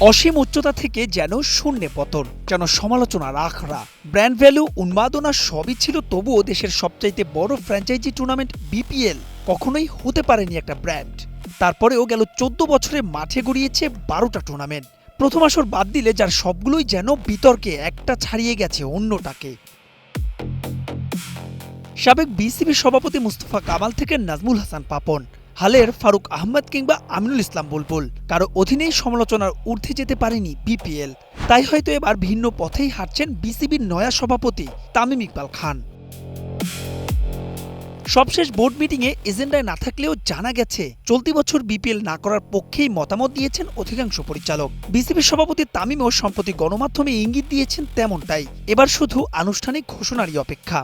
অসীম উচ্চতা থেকে যেন শূন্যে পতন, যেন সমালোচনার আখড়া। ব্র্যান্ড ভ্যালু, উন্মাদনা সবই ছিল, তবুও দেশের সবচাইতে বড় ফ্র্যাঞ্চাইজি টুর্নামেন্ট বিপিএল কখনোই হতে পারেনি একটা ব্র্যান্ড। তারপরেও গেল 14 বছরে মাঠে গড়িয়েছে 12টা টুর্নামেন্ট। প্রথম আসর বাদ দিলে যার সবগুলোই যেন বিতর্কে, একটা ছাড়িয়ে গেছে অন্যটাকে। সাবেক বিসিবি সভাপতি মুস্তফা কামাল থেকে নাজমুল হাসান পাপন, হালের ফারুক আহমেদ কিংবা আমিনুল ইসলাম বুলবুল, কারো অধীনেই সমালোচনার ঊর্ধ্বে যেতে পারেনি বিপিএল। তাই হয়তো এবার ভিন্ন পথেই হাঁটছেন বিসিবির নয়া সভাপতি তামিম ইকবাল খান। সবশেষ বোর্ড মিটিংয়ে এজেন্ডায় না থাকলেও জানা গেছে চলতি বছর বিপিএল না করার পক্ষেই মতামত দিয়েছেন অধিকাংশ পরিচালক। বিসিবির সভাপতি তামিমও সম্প্রতি গণমাধ্যমে ইঙ্গিত দিয়েছেন তেমনটাই। এবার শুধু আনুষ্ঠানিক ঘোষণারই অপেক্ষা।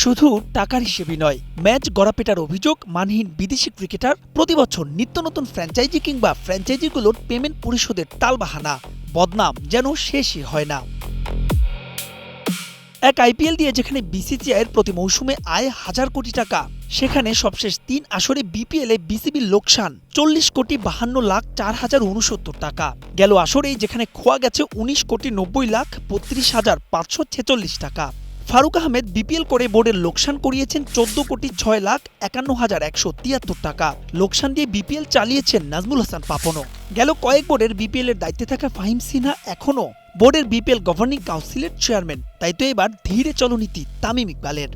শুধু টাকার হিসেবে নয়, ম্যাচ গড়াপেটার অভিযোগ, মানহীন বিদেশি ক্রিকেটার, প্রতি বছর নিত্য নতুন ফ্র্যাঞ্চাইজি কিংবা ফ্র্যাঞ্চাইজিগুলোর পেমেন্ট পরিশোধের টালবাহানা, বদনাম যেন শেষই হয় না। এক আইপিএল দিয়ে যেখানে বিসিসিআইয়ের প্রতি মৌসুমে আয় 1000 কোটি টাকা, সেখানে সবশেষ 3 আসরে বিপিএলে বিসিবির লোকসান 40,52,04,069 টাকা। গেল আসরেই যেখানে খোয়া গেছে 19,90,32,546 টাকা। ফারুক আহমেদ বিপিএল করে বোর্ডের লোকসান করিয়েছেন 14,06,51,173 টাকা। লোকসান দিয়ে বিপিএল চালিয়েছেন নাজমুল হাসান পাপনও। গেল কয়েক বোর্ডের বিপিএল এর দায়িত্বে থাকা ফাহিম সিনহা এখনও বোর্ডের বিপিএল গভর্নিং কাউন্সিলের চেয়ারম্যান। তাই তো এবার ধীরে চলনীতি তামিম ইকবালের।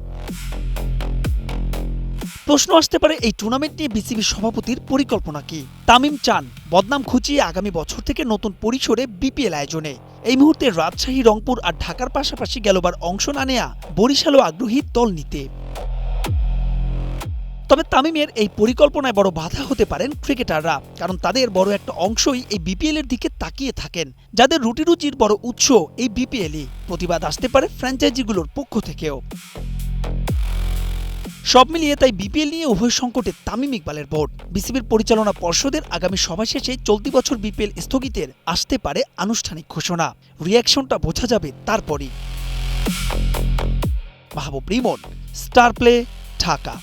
প্রশ্ন আসতে পারে, এই টুর্নামেন্ট নিয়ে বিসিবির সভাপতির পরিকল্পনা কি? তামিম চান বদনাম খুঁচিয়ে আগামী বছর থেকে নতুন পরিসরে বিপিএল আয়োজনে। এই মুহূর্তে রাজশাহী, রংপুর আর ঢাকার পাশাপাশি গেলবার অংশ না নেয়া বরিশালও আগ্রহী দল নিতে। তবে তামিমের এই পরিকল্পনায় বড় বাধা হতে পারেন ক্রিকেটাররা, কারণ তাদের বড় একটা অংশই এই বিপিএল এর দিকে তাকিয়ে থাকেন। যাদের রুটিরুচির বড় উৎস এই বিপিএলই। প্রতিবাদ আসতে পারে ফ্র্যাঞ্চাইজিগুলোর পক্ষ থেকেও। সব মিলিয়ে তাই বিপিএল নিয়ে উভয় সংকটে তামিম ইকবালের বোর্ড। বিসিবির পরিচালনা পর্ষদের আগামী সভা শেষে চলতি বছর বিপিএল স্থগিতের আসতে পারে আনুষ্ঠানিক ঘোষণা। রিঅ্যাকশনটা বোঝা যাবে তারপরই। মাহবুব রিমন, স্টার প্লে, ঢাকা।